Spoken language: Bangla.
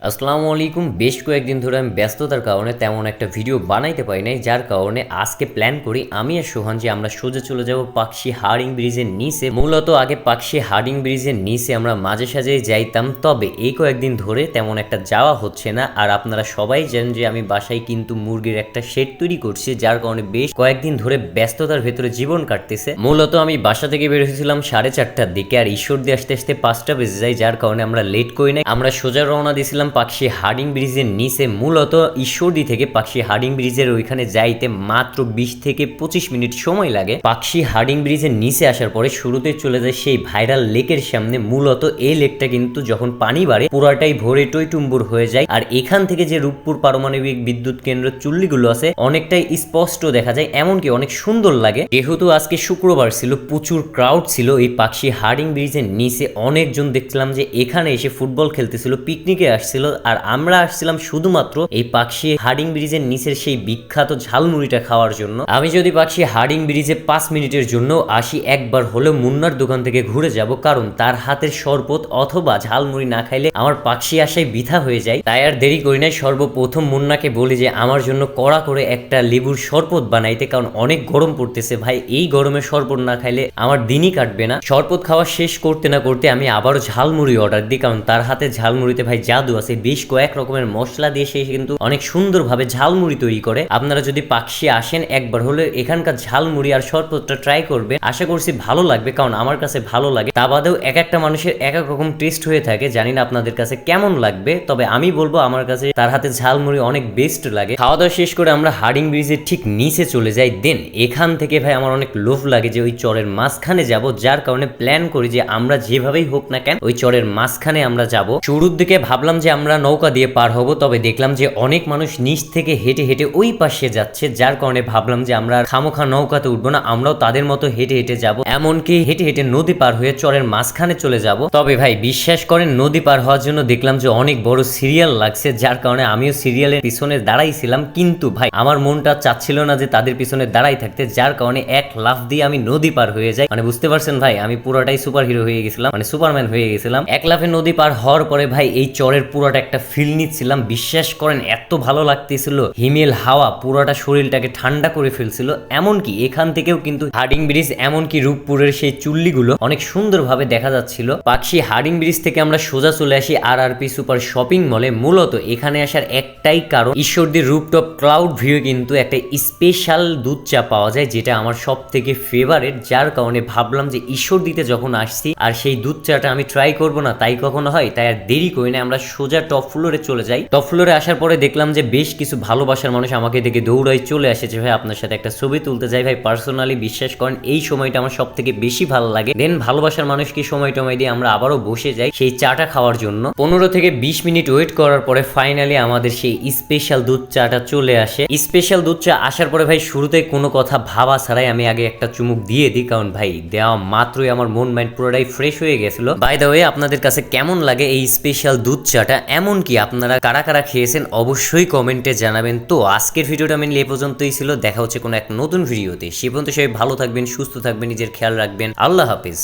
আসসালামু আলাইকুম। বেশ কয়েকদিন ধরে আমি ব্যস্ততার কারণে তেমন একটা ভিডিও বানাইতে পারি নাই, যার কারণে আজকে প্ল্যান করি আমি আর সোহান যে আমরা সোজা চলে যাব পাকশি হার্ডিং ব্রিজের নিচে। মূলত আগে পাকশি হার্ডিং ব্রিজের নিচে আমরা মাঝে সাঝে যাইতাম, তবে এই কয়েকদিন ধরে তেমন একটা যাওয়া হচ্ছে না। আর আপনারা সবাই জানেন যে আমি বাসায় কিন্তু মুরগির একটা শেড তৈরি করছি, যার কারণে বেশ কয়েকদিন ধরে ব্যস্ততার ভেতরে জীবন কাটতেছে। মূলত আমি বাসা থেকে বের হয়েছিলাম 4:30টার দিকে, আর ঈশ্বর দিয়ে আসতে আসতে 5টা বেজে যায়, যার কারণে আমরা লেট করি নাই। আমরা সোজা রওনা দিয়েছিলাম পাকশি হার্ডিং ব্রিজের নিচে। মূলত ঈশ্বরদী থেকে পাকশি হার্ডিং ব্রিজের ওইখানে যাইতে মাত্র 20 থেকে 25 মিনিট সময় লাগে। পাকশি হার্ডিং ব্রিজের নিচে আসার পরে শুরুতে চলে যায় সেই ভাইরাল লেকের সামনে। মূলত এই লেকটা কিন্তু যখন পানি বাড়ে পুরাটাই ভরে টইটুম্বুর হয়ে যায়, আর এখান থেকে যে রূপপুর পারমাণবিক বিদ্যুৎ কেন্দ্র চুল্লিগুলো আছে অনেকটাই স্পষ্ট দেখা যায়, এমনকি অনেক সুন্দর লাগে। যেহেতু আজকে শুক্রবার ছিল, প্রচুর ক্রাউড ছিল এই পাকশি হার্ডিং ব্রিজের নিচে। অনেকজন দেখছিলাম যে এখানে এসে ফুটবল খেলতেছিল, পিকনিকে আসছিল, আর আমরা আসছিলাম শুধুমাত্র এই পাকশি হার্ডিং ব্রিজের নিচের সেই বিখ্যাত ঝালমুড়িটা খাওয়ার জন্য। আমি যদি পাকশি হার্ডিং ব্রিজে 5 মিনিটের জন্য আসি, একবার হলেও মুন্নার দোকান থেকে ঘুরে যাব, কারণ তার হাতের শরবত অথবা ঝালমুড়ি না খাইলে আমার পাকশি আসাই বৃথা হয়ে যায়। তাই আর দেরি করি নাই, সর্বপ্রথম মুন্নাকে বলি যে আমার জন্য কড়া করে একটা লেবুর শরবত বানাইতে, কারণ অনেক গরম পড়তেছে ভাই। এই গরমে শরবত না খাইলে আমার দিনই কাটবে না। শরবত খাওয়া শেষ করতে না করতে আমি আবারও ঝালমুড়ি অর্ডার দিই, কারণ তার হাতে ঝালমুড়িতে ভাই জাদু আছে। বেশ কয়েক রকমের মশলা দিয়ে সে কিন্তু অনেক সুন্দরভাবে ঝালমুড়ি তৈরি করে। আপনারা যদি পাকশি আসেন একবার হলে এখানকার ঝালমুড়ি আর শরবতটা ট্রাই করবে, আশা করছি ভালো লাগবে, কারণ আমার কাছে ভালো লাগে। তা বাদেও এক একটা মানুষের এক এক রকম টেস্ট হয়ে থাকে, জানি না আপনাদের কাছে কেমন লাগবে, তবে আমি বলবো আমার কাছে তার হাতে ঝালমুড়ি অনেক বেস্ট লাগে। খাওয়া দাওয়া শেষ করে আমরা হার্ডিং ব্রিজের ঠিক নিচে চলে যাই। দেন এখান থেকে ভাই আমার অনেক লোভ লাগে যে ওই চরের মাঝখানে যাব, যার কারণে প্ল্যান করি যে আমরা যেভাবেই হোক না কেন ওই চরের মাঝখানে আমরা যাব। শুরুর দিকে ভাবলাম যে আমরা নৌকা দিয়ে পার হব, তবে দেখলাম যে অনেক মানুষ নিচ থেকে হেঁটে হেঁটে ওই পাশে যাচ্ছে, যার কারণে ভাবলাম যে আমরা খামোখা নৌকাতে উঠবো না, আমরাও তাদের মতো হেঁটে হেঁটে যাব। এমনকি হেঁটে হেঁটে নদী পার হয়ে চরের মাঝখানে চলে যাব। তবে ভাই বিশ্বাস করেন, নদী পার হওয়ার জন্য দেখলাম যে অনেক বড় সিরিয়াল লাগছে, যার কারণে আমিও সিরিয়ালের পিছনে দাঁড়াইছিলাম, কিন্তু ভাই আমার মনটা চাচ্ছিল না যে তাদের পিছনে দাঁড়াই থাকতে, যার কারণে এক লাফ দিয়ে আমি নদী পার হয়ে যাই। মানে বুঝতে পারছেন ভাই, আমি পুরোটাই সুপার হিরো হয়ে গেছিলাম, মানে সুপারম্যান হয়ে গেছিলাম। এক লাফে নদী পার হওয়ার পরে ভাই এই চরের পুরোটা একটা ফিল নিচ্ছিলাম। বিশ্বাস করেন এত ভালো লাগতেছিল, হিমেল হাওয়া পুরোটা শরীরটাকে ঠান্ডা করে ফেলছিল। এমনকি এখান থেকেও কিন্তু হার্ডিং ব্রিজ এমনকি রূপপুরের সেই চুল্লিগুলো অনেক সুন্দরভাবে দেখা যাচ্ছিল। পাকশি হার্ডিং ব্রিজ থেকে আমরা সোজা চলে আসি RRP সুপার শপিং মলে। মূলত এখানে আসার একটাই কারণ, ঈশ্বরদীর রুপটপ ক্লাউড ভিউ কিন্তু একটা স্পেশাল দুধ চা পাওয়া যায়, যেটা আমার সব থেকে ফেভারিট, যার কারণে ভাবলাম যে ঈশ্বরদীতে যখন আসছি আর সেই দুধ চাটা আমি ট্রাই করব না তাই কখনো হয়। তাই আর দেরি করি না, আমরা সোজা টপ ফ্লোরে চলে যাই। টপ ফ্লোরে আসার পরে দেখলাম যে বেশ কিছু ভালোবাসার মানুষ আমাকে দেখে দৌড়াই চলে আসে যে ভাই আপনার সাথে একটা ছবি তুলতে যাই। ভাই পার্সোনালি বিশ্বাস করেন এই সময়টা আমার সব থেকে বেশি ভালো লাগে। দেন ভালোবাসার মানুষকে সময় টময় দিয়ে আমরা আবারও বসে যাই সেই চাটা খাওয়ার জন্য। 15 থেকে 20 মিনিট ওয়েট করার পরে ফাইনালি আমাদের সেই স্পেশাল দুধ চাটা চলে আসে। স্পেশাল দুধ চা আসার পরে ভাই শুরুতে কোনো কথা ভাবা ছাড়াই আমি আগে একটা চুমুক দিয়ে দিই, কারণ ভাই দেওয়া মাত্রই আমার মন মাইন্ড পুরোটাই ফ্রেশ হয়ে গেছিল। বাই দ্য ওয়ে আপনাদের কাছে কেমন লাগে এই স্পেশাল দুধ চাটা, এমনকি আপনারা কারা কারা খেয়েছেন অবশ্যই কমেন্টে জানাবেন। তো আজকের ভিডিওটা মেনলি এ পর্যন্তই ছিল, দেখা হচ্ছে কোনো এক নতুন ভিডিওতে। সে পর্যন্ত সবাই ভালো থাকবেন, সুস্থ থাকবেন, নিজের খেয়াল রাখবেন। আল্লাহ হাফিজ।